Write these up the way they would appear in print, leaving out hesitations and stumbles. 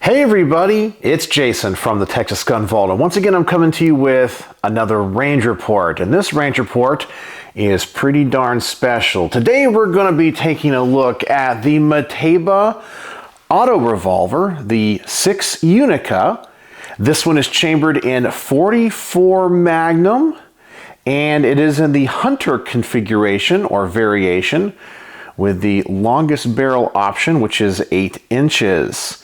Hey everybody, it's Jason from the Texas Gun Vault, and once again I'm coming to you with another range report, and this range report is pretty darn special. Today we're going to be taking a look at the Mateba Autorevolver, the 6 Unica. This one is chambered in 44 Magnum, and it is in the Hunter configuration or variation with the longest barrel option, which is 8 inches.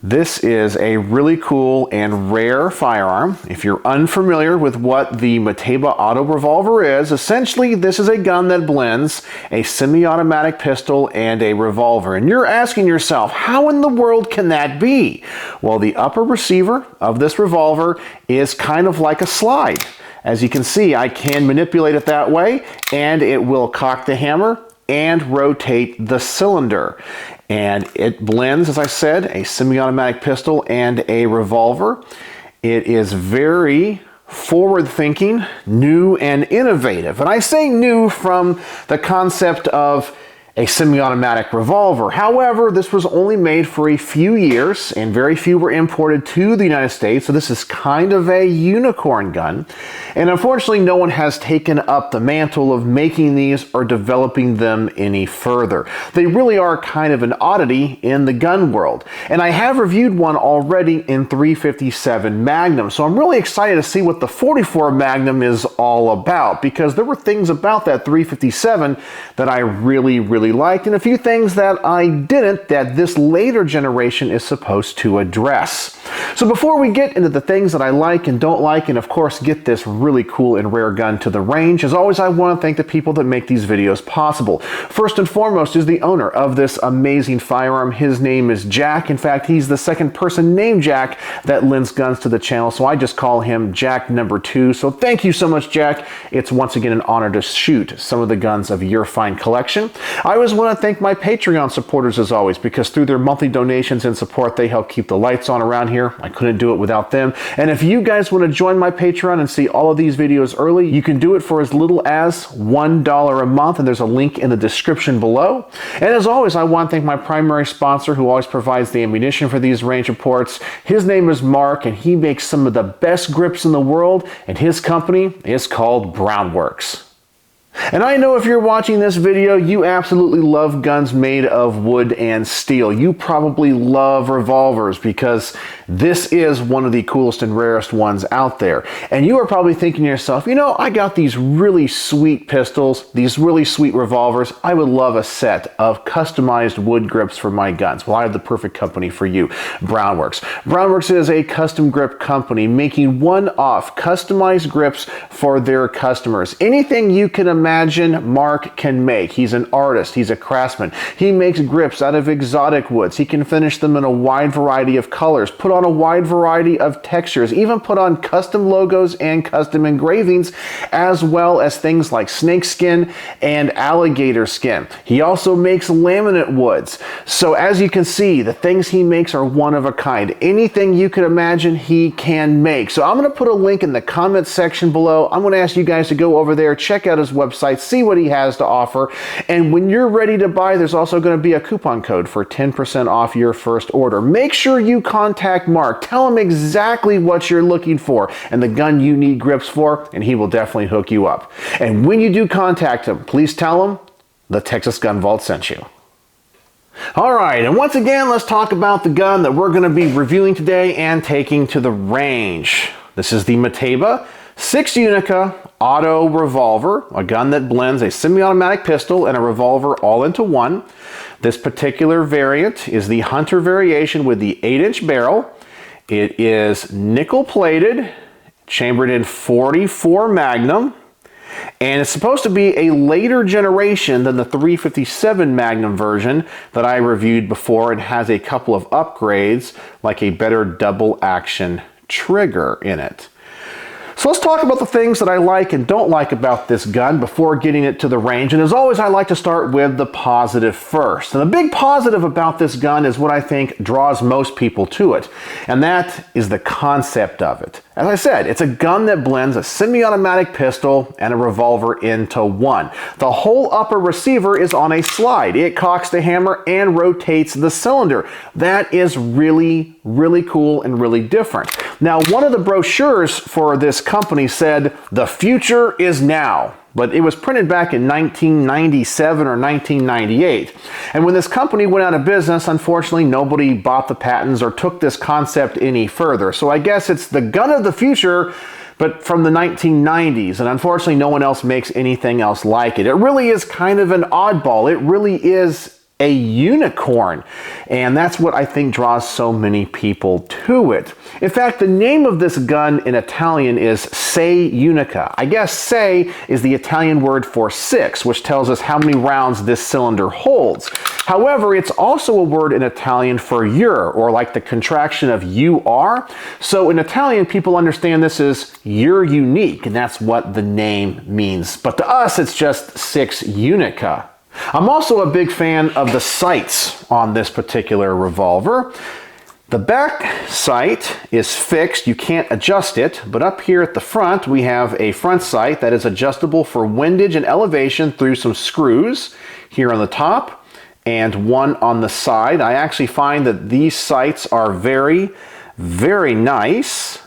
This is a really cool and rare firearm. If you're unfamiliar with what the Mateba Autorevolver is, essentially this is a gun that blends a semi-automatic pistol and a revolver. And you're asking yourself, how in the world can that be? Well, the upper receiver of this revolver is kind of like a slide. As you can see, I can manipulate it that way, and it will cock the hammer and rotate the cylinder. And it blends, as I said, a semi-automatic pistol and a revolver. It is very forward-thinking, new and innovative. And I say new from the concept of a semi-automatic revolver. However, this was only made for a few years and very few were imported to the United States, so this is kind of a unicorn gun. And unfortunately, no one has taken up the mantle of making these or developing them any further. They really are kind of an oddity in the gun world. And I have reviewed one already in 357 Magnum, so I'm really excited to see what the 44 Magnum is all about, because there were things about that 357 that I really liked, and a few things that I didn't that this later generation is supposed to address. So before we get into the things that I like and don't like, and of course get this really cool and rare gun to the range, as always I want to thank the people that make these videos possible. First and foremost is the owner of this amazing firearm. His name is Jack. In fact, he's the second person named Jack that lends guns to the channel, so I just call him Jack number 2. So thank you so much, Jack. It's once again an honor to shoot some of the guns of your fine collection. I always want to thank my Patreon supporters as always, because through their monthly donations and support, they help keep the lights on around here. I couldn't do it without them. And if you guys want to join my Patreon and see all of these videos early, you can do it for as little as $1 a month, and there's a link in the description below. And as always, I want to thank my primary sponsor who always provides the ammunition for these range reports. His name is Mark, and he makes some of the best grips in the world, and his company is called Brownworks. And I know if you're watching this video, you absolutely love guns made of wood and steel. You probably love revolvers because this is one of the coolest and rarest ones out there. And you are probably thinking to yourself, you know, I got these really sweet pistols, these really sweet revolvers. I would love a set of customized wood grips for my guns. Well, I have the perfect company for you, Brownworks. Brownworks is a custom grip company making one-off customized grips for their customers. Anything you can imagine, Mark can make. He's an artist, he's a craftsman. He makes grips out of exotic woods. He can finish them in a wide variety of colors, put on a wide variety of textures, even put on custom logos and custom engravings, as well as things like snake skin and alligator skin. He also makes laminate woods. So as you can see, the things he makes are one of a kind. Anything you can imagine, he can make. So I'm going to put a link in the comment section below. I'm going to ask you guys to go over there, check out his website, see what he has to offer, and when you're ready to buy, there's also going to be a coupon code for 10% off your first order. Make sure you contact Mark. Tell him exactly what you're looking for and the gun you need grips for, and he will definitely hook you up. And when you do contact him, please tell him the Texas Gun Vault sent you. Alright, and once again, let's talk about the gun that we're going to be reviewing today and taking to the range. This is the Mateba 6 Unica Autorevolver, a gun that blends a semi-automatic pistol and a revolver all into one. This particular variant is the Hunter variation with the 8-inch barrel. It is nickel-plated, chambered in 44 Magnum, and it's supposed to be a later generation than the 357 Magnum version that I reviewed before. It has a couple of upgrades, like a better double-action trigger in it. So let's talk about the things that I like and don't like about this gun before getting it to the range. And as always, I like to start with the positive first. And the big positive about this gun is what I think draws most people to it. And that is the concept of it. As I said, it's a gun that blends a semi-automatic pistol and a revolver into one. The whole upper receiver is on a slide. It cocks the hammer and rotates the cylinder. That is really, really cool and really different. Now, one of the brochures for this company said, "The future is now." But it was printed back in 1997 or 1998. And when this company went out of business, unfortunately, nobody bought the patents or took this concept any further. So I guess it's the gun of the future, but from the 1990s. And unfortunately, no one else makes anything else like it. It really is kind of an oddball. It really is a unicorn. And that's what I think draws so many people to it. In fact, the name of this gun in Italian is Sei Unica. I guess sei is the Italian word for 6, which tells us how many rounds this cylinder holds. However, it's also a word in Italian for you're, or like the contraction of you are. So in Italian, people understand this as you're unique, and that's what the name means. But to us, it's just 6 Unica. I'm also a big fan of the sights on this particular revolver. The back sight is fixed, you can't adjust it, but up here at the front we have a front sight that is adjustable for windage and elevation through some screws here on the top and one on the side. I actually find that these sights are very, very nice.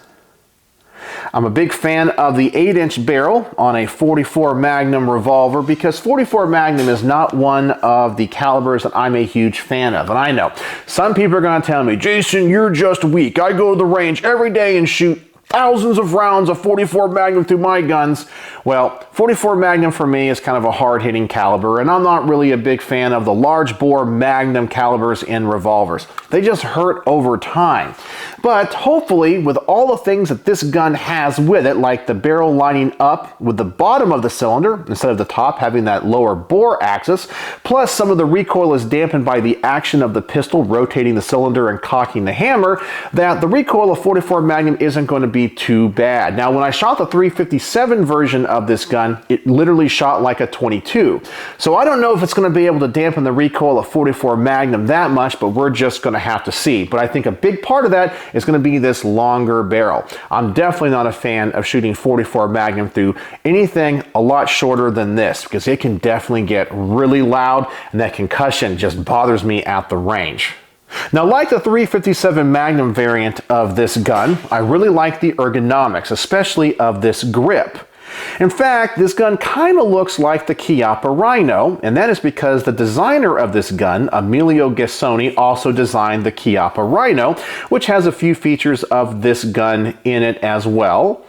I'm a big fan of the 8-inch barrel on a 44 Magnum revolver because 44 Magnum is not one of the calibers that I'm a huge fan of. And I know some people are going to tell me, "Jason, you're just weak. I go to the range every day and shoot thousands of rounds of 44 Magnum through my guns." Well, 44 Magnum for me is kind of a hard-hitting caliber, and I'm not really a big fan of the large bore Magnum calibers in revolvers. They just hurt over time. But hopefully, with all the things that this gun has with it, like the barrel lining up with the bottom of the cylinder instead of the top having that lower bore axis, plus some of the recoil is dampened by the action of the pistol rotating the cylinder and cocking the hammer, that the recoil of 44 Magnum isn't going to be too bad. Now, when I shot the 357 version of this gun, it literally shot like a 22. So I don't know if it's going to be able to dampen the recoil of 44 Magnum that much, but we're just going to have to see. But I think a big part of that is going to be this longer barrel. I'm definitely not a fan of shooting 44 Magnum through anything a lot shorter than this because it can definitely get really loud and that concussion just bothers me at the range. Now, like the 357 Magnum variant of this gun, I really like the ergonomics, especially of this grip. In fact, this gun kind of looks like the Chiappa Rhino, and that is because the designer of this gun, Emilio Ghisoni, also designed the Chiappa Rhino, which has a few features of this gun in it as well.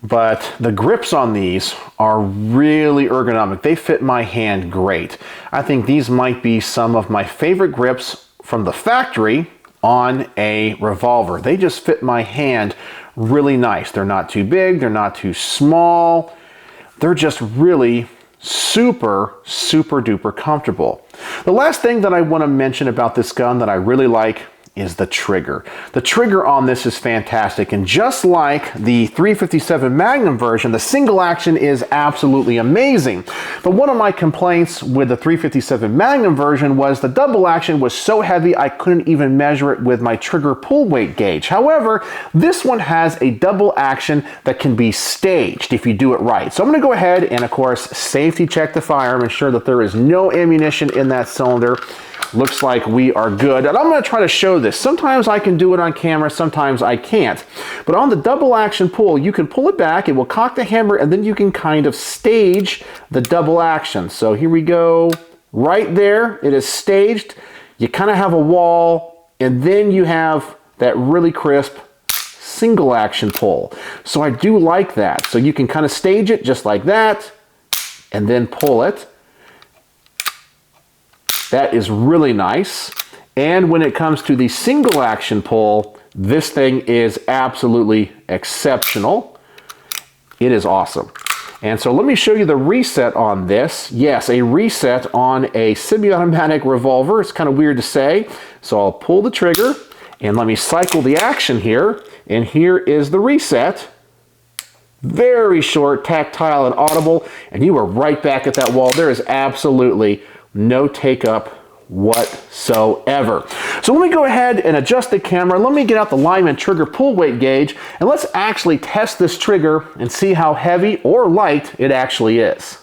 But the grips on these are really ergonomic. They fit my hand great. I think these might be some of my favorite grips from the factory on a revolver. They just fit my hand really nice. They're not too big, they're not too small. They're just really super, super duper comfortable. The last thing that I want to mention about this gun that I really like is the trigger. The trigger on this is fantastic, and just like the 357 Magnum version, the single action is absolutely amazing. But one of my complaints with the 357 Magnum version was the double action was so heavy I couldn't even measure it with my trigger pull weight gauge. However, this one has a double action that can be staged if you do it right. So I'm going to go ahead and, of course, safety check the firearm, ensure that there is no ammunition in that cylinder. Looks like we are good. And I'm going to try to show this. Sometimes I can do it on camera, sometimes I can't. But on the double action pull, you can pull it back, it will cock the hammer, and then you can kind of stage the double action. So here we go. Right there, it is staged. You kind of have a wall, and then you have that really crisp single action pull. So I do like that. So you can kind of stage it just like that, and then pull it. That is really nice. And when it comes to the single action pull, this thing is absolutely exceptional. It is awesome. And so let me show you the reset on this. Yes, a reset on a semi-automatic revolver. It's kind of weird to say. So I'll pull the trigger and let me cycle the action here. And here is the reset. very short, tactile, and audible, and you are right back at that wall. There is absolutely no take-up whatsoever. So let me go ahead and adjust the camera. Let me get out the Lyman trigger pull weight gauge, and let's actually test this trigger and see how heavy or light it actually is.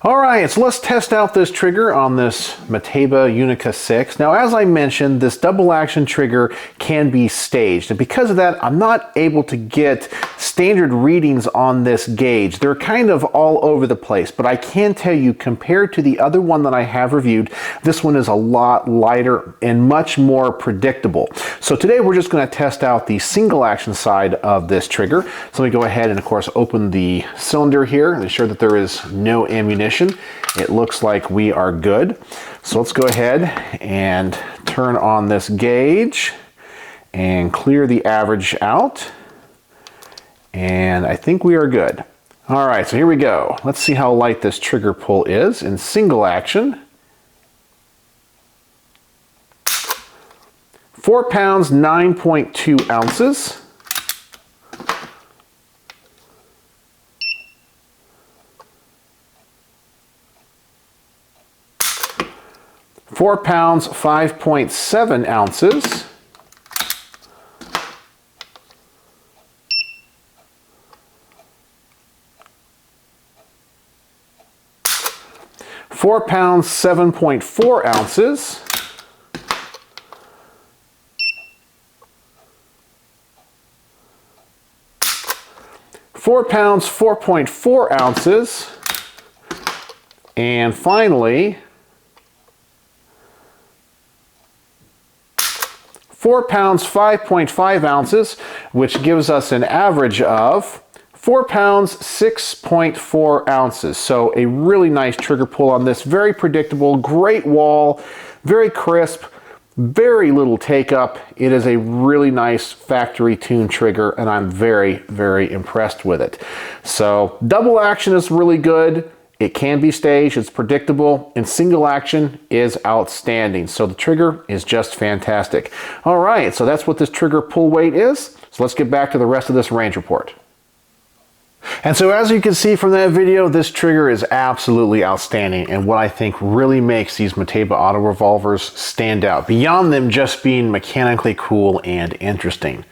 All right, so let's test out this trigger on this Mateba Unica 6. Now, as I mentioned, this double action trigger can be staged, and because of that, I'm not able to get standard readings on this gauge. They're kind of all over the place, but I can tell you, compared to the other one that I have reviewed, this one is a lot lighter and much more predictable. So today we're just going to test out the single action side of this trigger. So let me go ahead and, of course, open the cylinder here and ensure that there is no ammunition. It looks like we are good. So let's go ahead and turn on this gauge and clear the average out. And I think we are good. All right, so here we go. Let's see how light this trigger pull is in single action. 4 pounds, 9.2 ounces. 4 pounds, 5.7 ounces. 4 pounds, 7.4 ounces. 4 pounds, 4.4 ounces. And finally, 4 pounds, 5.5 ounces, which gives us an average of 4 pounds, 6.4 ounces. So a really nice trigger pull on this. Very predictable, great wall, very crisp, very little take up. It is a really nice factory tuned trigger, and I'm very, very impressed with it. So double action is really good. It can be staged, it's predictable, and single action is outstanding. So the trigger is just fantastic. All right, so that's what this trigger pull weight is. So let's get back to the rest of this range report. And so as you can see from that video, this trigger is absolutely outstanding, and what I think really makes these Mateba Autorevolvers stand out, beyond them just being mechanically cool and interesting.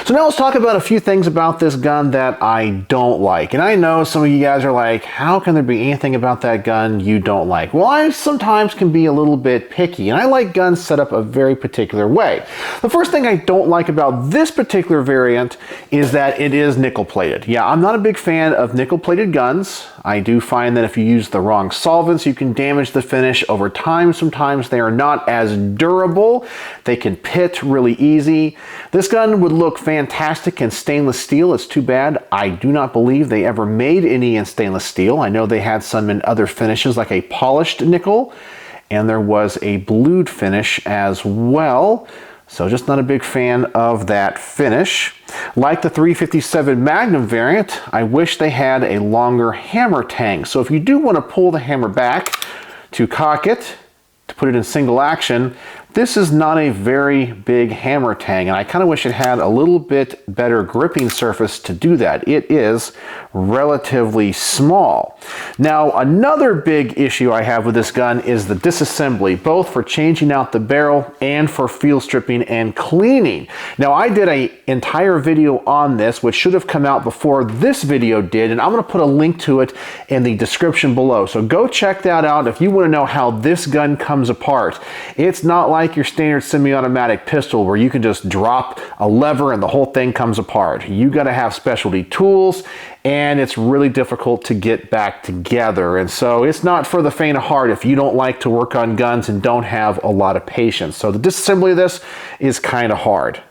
So now let's talk about a few things about this gun that I don't like. And I know some of you guys are like, how can there be anything about that gun you don't like? Well, I sometimes can be a little bit picky, and I like guns set up a very particular way. The first thing I don't like about this particular variant is that it is nickel plated. Yeah, I'm not a big fan of nickel plated guns. I do find that if you use the wrong solvents, you can damage the finish over time. Sometimes they are not as durable. They can pit really easy. This gun would look fantastic in stainless steel. It's too bad I do not believe they ever made any in stainless steel. I know they had some in other finishes like a polished nickel, and there was a blued finish as well. So just not a big fan of that finish. Like the 357 Magnum variant, I wish they had a longer hammer tang. So if you do want to pull the hammer back to cock it, to put it in single action, this is not a very big hammer tang, and I kind of wish it had a little bit better gripping surface to do that. It is relatively small. Now, another big issue I have with this gun is the disassembly, both for changing out the barrel and for field stripping and cleaning. Now, I did an entire video on this, which should have come out before this video did, and I'm going to put a link to it in the description below. So go check that out if you want to know how this gun comes apart. It's not like your standard semi-automatic pistol where you can just drop a lever and the whole thing comes apart. You got to have specialty tools, and it's really difficult to get back together. And so it's not for the faint of heart if you don't like to work on guns and don't have a lot of patience. So the disassembly of this is kind of hard.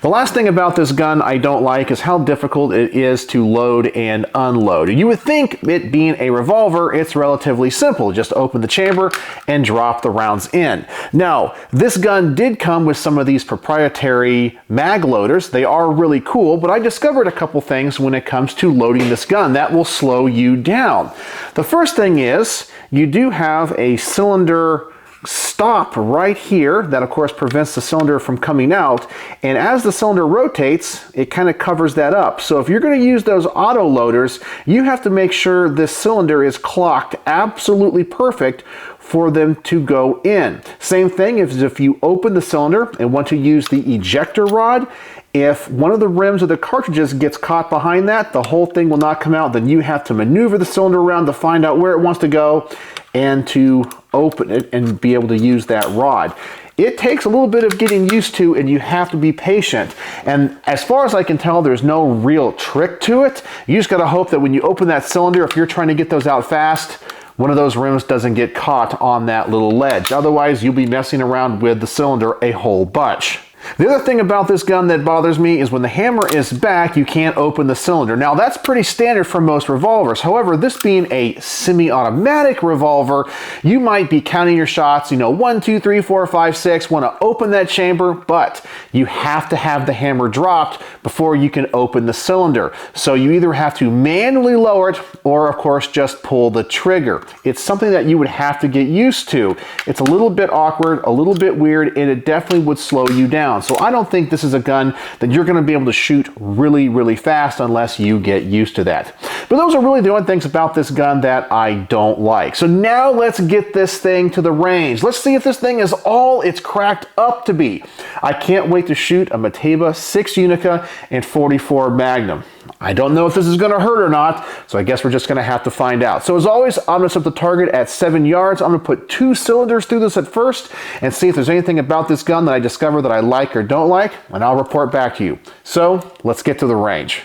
The last thing about this gun I don't like is how difficult it is to load and unload. You would think, it being a revolver, it's relatively simple. Just open the chamber and drop the rounds in. Now, this gun did come with some of these proprietary mag loaders. They are really cool, but I discovered a couple things when it comes to loading this gun that will slow you down. The first thing is, you do have a cylinder stop stop right here that of course prevents the cylinder from coming out, and as the cylinder rotates it kind of covers that up. So if you're going to use those auto loaders, you have to make sure this cylinder is clocked absolutely perfect for them to go in. Same thing if you open the cylinder and want to use the ejector rod, if one of the rims of the cartridges gets caught behind that, the whole thing will not come out. Then you have to maneuver the cylinder around to find out where it wants to go and to open it and be able to use that rod. It takes a little bit of getting used to, and you have to be patient. And as far as I can tell, there's no real trick to it. You just gotta hope that when you open that cylinder, if you're trying to get those out fast, one of those rims doesn't get caught on that little ledge. Otherwise, you'll be messing around with the cylinder a whole bunch. The other thing about this gun that bothers me is when the hammer is back, you can't open the cylinder. Now that's pretty standard for most revolvers. However, this being a semi-automatic revolver, you might be counting your shots, 1, 2, 3, 4, 5, 6, want to open that chamber, but you have to have the hammer dropped before you can open the cylinder. So you either have to manually lower it or of course just pull the trigger. It's something that you would have to get used to. It's a little bit awkward, a little bit weird, and it definitely would slow you down. So I don't think this is a gun that you're going to be able to shoot really, really fast unless you get used to that. But those are really the only things about this gun that I don't like. So now let's get this thing to the range. Let's see if this thing is all it's cracked up to be. I can't wait to shoot a Mateba 6 Unica and 44 Magnum. I don't know if this is going to hurt or not, so I guess we're just going to have to find out. So as always, I'm going to set the target at 7 yards. I'm going to put 2 cylinders through this at first and see if there's anything about this gun that I discover that I like or don't like, and I'll report back to you. So let's get to the range.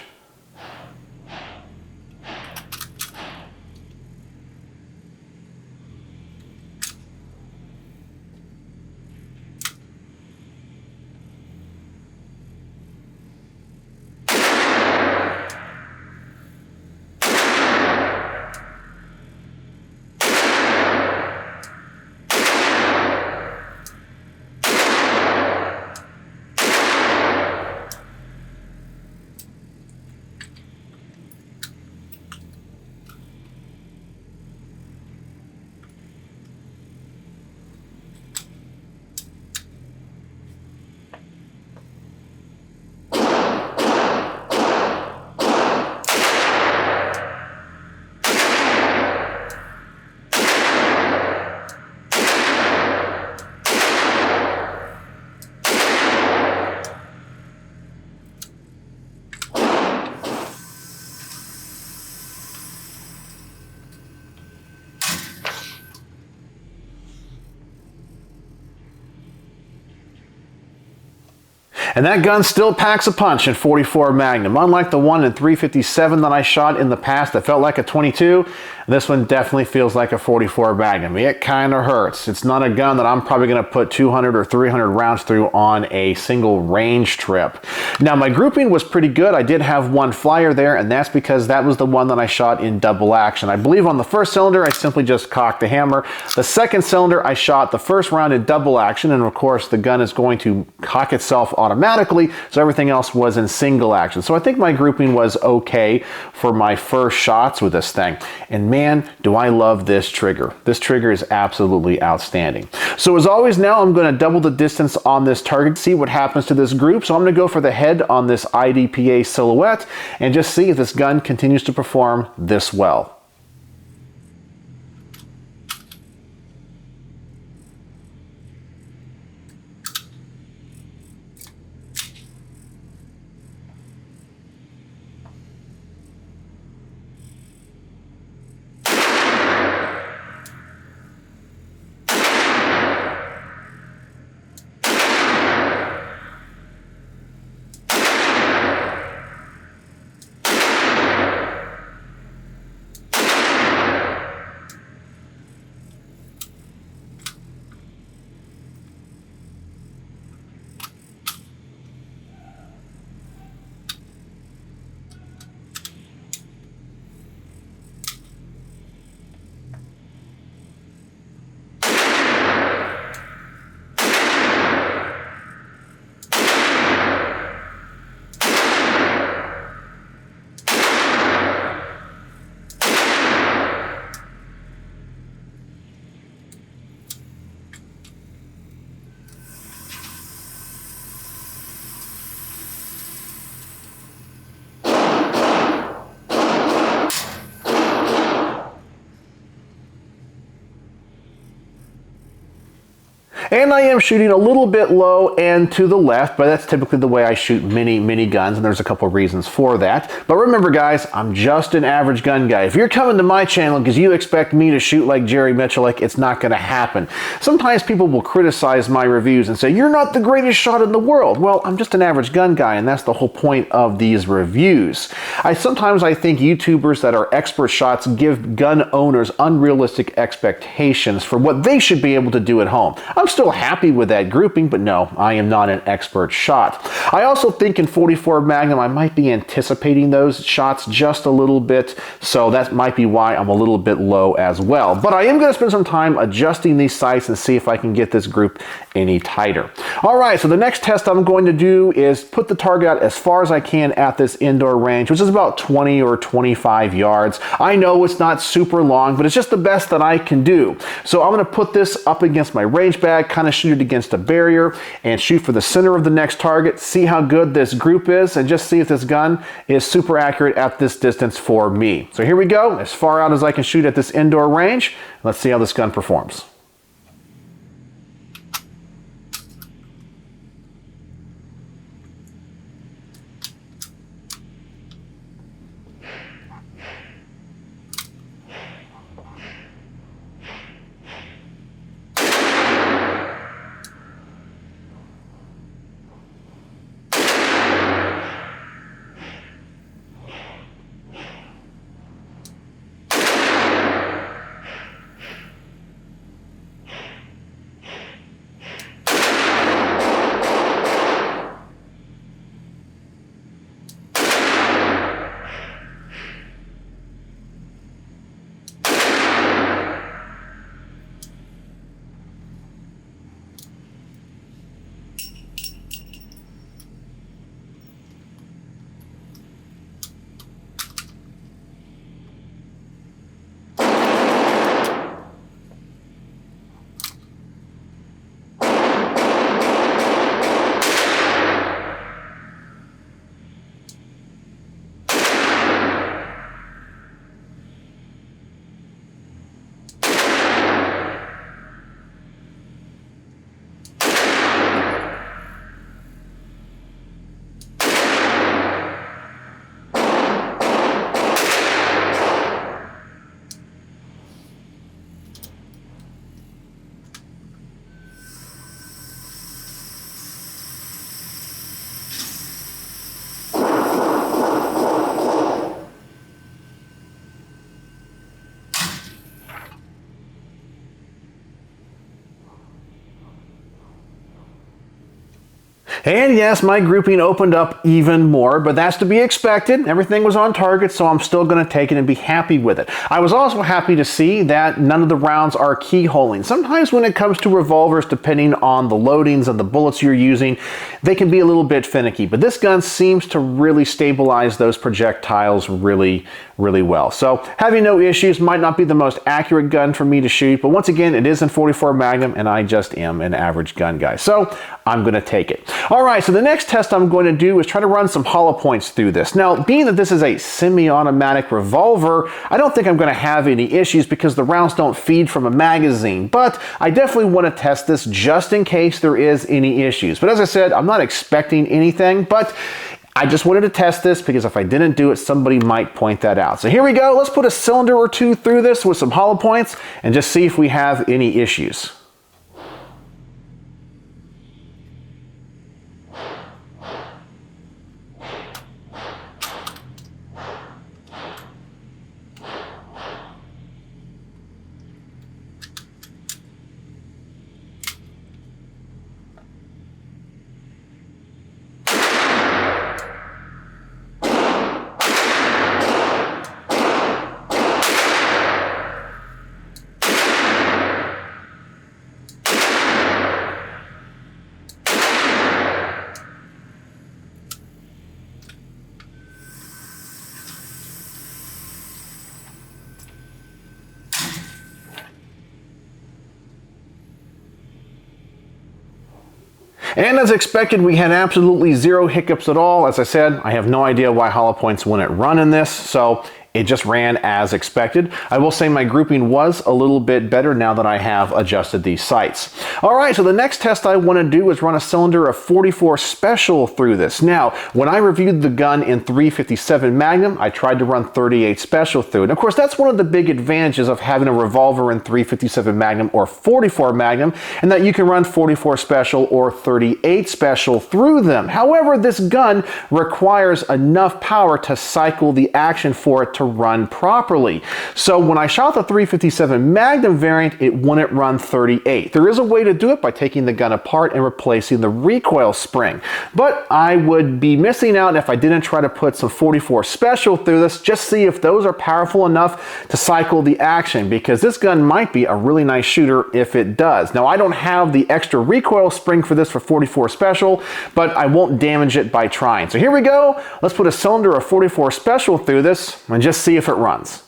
And that gun still packs a punch in 44 Magnum. Unlike the one in 357 that I shot in the past that felt like a 22, this one definitely feels like a 44 Magnum. It kind of hurts. It's not a gun that I'm probably going to put 200 or 300 rounds through on a single range trip. Now my grouping was pretty good. I did have one flyer there, and that's because that was the one that I shot in double action. I believe on the first cylinder I simply just cocked the hammer. The second cylinder I shot the first round in double action, and of course the gun is going to cock itself automatically, so everything else was in single action. So I think my grouping was okay for my first shots with this thing. And man, do I love this trigger. This trigger is absolutely outstanding. So as always, now I'm going to double the distance on this target, see what happens to this group. So I'm going to go for the head on this IDPA silhouette and just see if this gun continues to perform this well. And I am shooting a little bit low and to the left, but that's typically the way I shoot mini guns, and there's a couple reasons for that. But remember guys, I'm just an average gun guy. If you're coming to my channel because you expect me to shoot like Jerry Miculek, it's not going to happen. Sometimes people will criticize my reviews and say, you're not the greatest shot in the world. Well, I'm just an average gun guy, and that's the whole point of these reviews. Sometimes I think YouTubers that are expert shots give gun owners unrealistic expectations for what they should be able to do at home. I'm still happy with that grouping, but no, I am not an expert shot. I also think in 44 Magnum I might be anticipating those shots just a little bit, so that might be why I'm a little bit low as well. But I am going to spend some time adjusting these sights and see if I can get this group any tighter. Alright, so the next test I'm going to do is put the target out as far as I can at this indoor range, which is about 20 or 25 yards. I know it's not super long, but it's just the best that I can do. So I'm going to put this up against my range bag, kind of shoot it against a barrier, and shoot for the center of the next target, see how good this group is, and just see if this gun is super accurate at this distance for me. So here we go, as far out as I can shoot at this indoor range. Let's see how this gun performs. And yes, my grouping opened up even more, but that's to be expected. Everything was on target, so I'm still going to take it and be happy with it. I was also happy to see that none of the rounds are keyholing. Sometimes when it comes to revolvers, depending on the loadings and the bullets you're using, they can be a little bit finicky, but this gun seems to really stabilize those projectiles really well. So having no issues. Might not be the most accurate gun for me to shoot, but once again, it is in 44 Magnum, and I just am an average gun guy, so I'm going to take it. All right, so the next test I'm going to do is try to run some hollow points through this. Now, being that this is a semi-automatic revolver, I don't think I'm going to have any issues because the rounds don't feed from a magazine, but I definitely want to test this just in case there is any issues. But as I said, I'm not expecting anything, but I just wanted to test this because if I didn't do it, somebody might point that out. So here we go. Let's put a cylinder or two through this with some hollow points and just see if we have any issues. And as expected, we had absolutely zero hiccups at all. As I said, I have no idea why hollow points wouldn't run in this, so it just ran as expected. I will say my grouping was a little bit better now that I have adjusted these sights. All right, so the next test I want to do is run a cylinder of 44 Special through this. Now, when I reviewed the gun in 357 Magnum, I tried to run 38 Special through it. And of course, that's one of the big advantages of having a revolver in 357 Magnum or 44 Magnum, and that you can run 44 Special or 38 Special through them. However, this gun requires enough power to cycle the action for it to run properly. So when I shot the 357 Magnum variant, it wouldn't run 38. There is a way to do it by taking the gun apart and replacing the recoil spring, but I would be missing out if I didn't try to put some 44 Special through this, just see if those are powerful enough to cycle the action, because this gun might be a really nice shooter if it does. Now, I don't have the extra recoil spring for this for 44 Special, but I won't damage it by trying. So here we go. Let's put a cylinder of 44 Special through this and just see if it runs.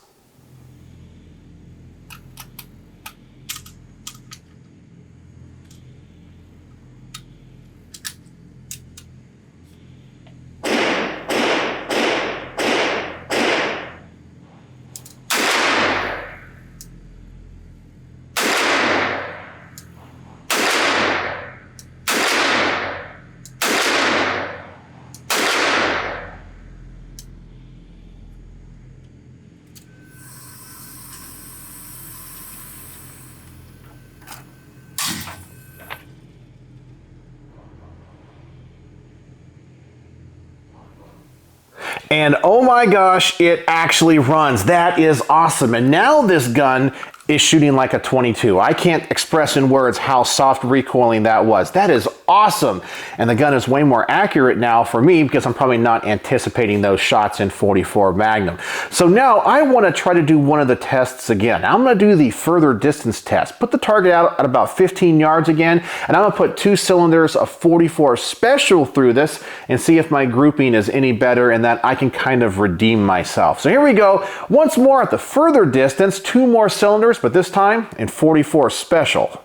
And oh my gosh, it actually runs. That is awesome. And now this gun is shooting like a 22. I can't express in words how soft recoiling that was. That is awesome. And the gun is way more accurate now for me because I'm probably not anticipating those shots in 44 Magnum. So now I want to try to do one of the tests again. I'm going to do the further distance test. Put the target out at about 15 yards again, and I'm going to put 2 cylinders of 44 Special through this and see if my grouping is any better and that I can kind of redeem myself. So here we go. Once more at the further distance, 2 more cylinders, but this time in 44 Special.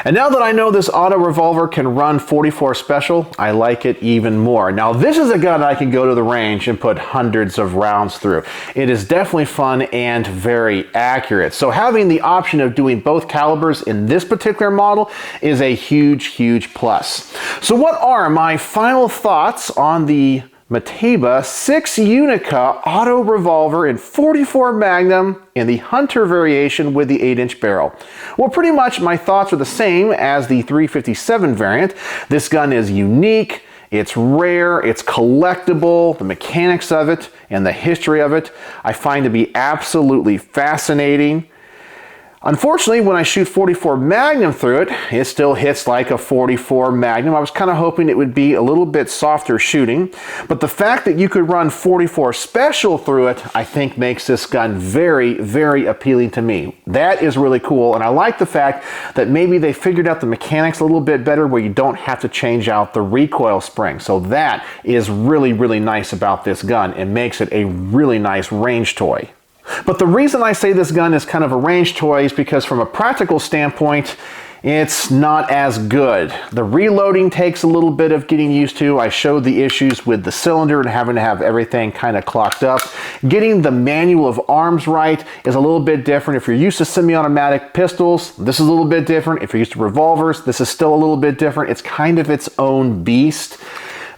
And now that I know this Autorevolver can run 44 Special, I like it even more. Now this is a gun I can go to the range and put hundreds of rounds through. It is definitely fun and very accurate. So having the option of doing both calibers in this particular model is a huge, huge plus. So what are my final thoughts on the Mateba 6 Unica Autorevolver in 44 Magnum in the Hunter variation with the 8-inch barrel? Well, pretty much my thoughts are the same as the 357 variant. This gun is unique, it's rare, it's collectible. The mechanics of it and the history of it I find to be absolutely fascinating. Unfortunately, when I shoot 44 Magnum through it, it still hits like a 44 Magnum. I was kind of hoping it would be a little bit softer shooting, but the fact that you could run 44 Special through it, I think makes this gun very, very appealing to me. That is really cool, and I like the fact that maybe they figured out the mechanics a little bit better where you don't have to change out the recoil spring. So that is really, really nice about this gun and makes it a really nice range toy. But the reason I say this gun is kind of a range toy is because from a practical standpoint, it's not as good. The reloading takes a little bit of getting used to. I showed the issues with the cylinder and having to have everything kind of clocked up. Getting the manual of arms right is a little bit different. If you're used to semi-automatic pistols, this is a little bit different. If you're used to revolvers, this is still a little bit different. It's kind of its own beast.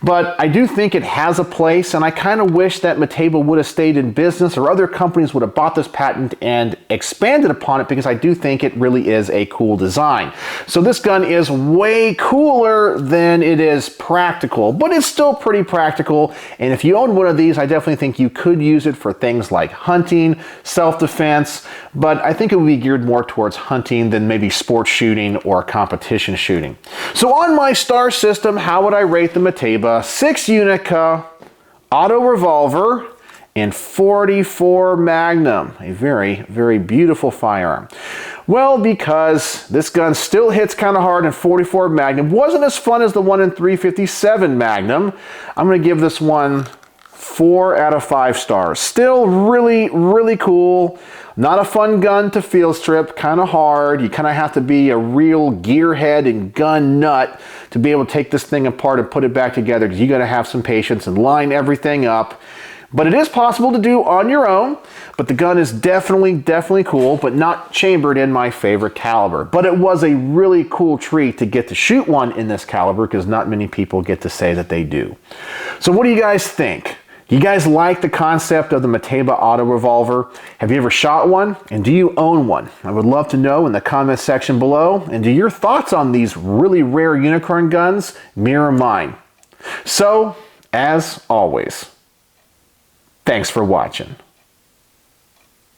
But I do think it has a place, and I kind of wish that Mateba would have stayed in business or other companies would have bought this patent and expanded upon it, because I do think it really is a cool design. So this gun is way cooler than it is practical, but it's still pretty practical. And if you own one of these, I definitely think you could use it for things like hunting, self-defense, but I think it would be geared more towards hunting than maybe sports shooting or competition shooting. So on my star system, how would I rate the Mateba 6 Unica Autorevolver and 44 Magnum? A very, very beautiful firearm. Well, because this gun still hits kind of hard, and 44 Magnum wasn't as fun as the one in 357 Magnum. I'm going to give this one 4 out of 5 stars. Still really, really cool. Not a fun gun to field strip, kind of hard. You kind of have to be a real gearhead and gun nut to be able to take this thing apart and put it back together, because you got to have some patience and line everything up. But it is possible to do on your own. But the gun is definitely cool, but not chambered in my favorite caliber. But it was a really cool treat to get to shoot one in this caliber, because not many people get to say that they do. So what do you guys think? Do you guys like the concept of the Mateba Autorevolver? Have you ever shot one? And do you own one? I would love to know in the comments section below. And do your thoughts on these really rare unicorn guns mirror mine? So, as always, thanks for watching.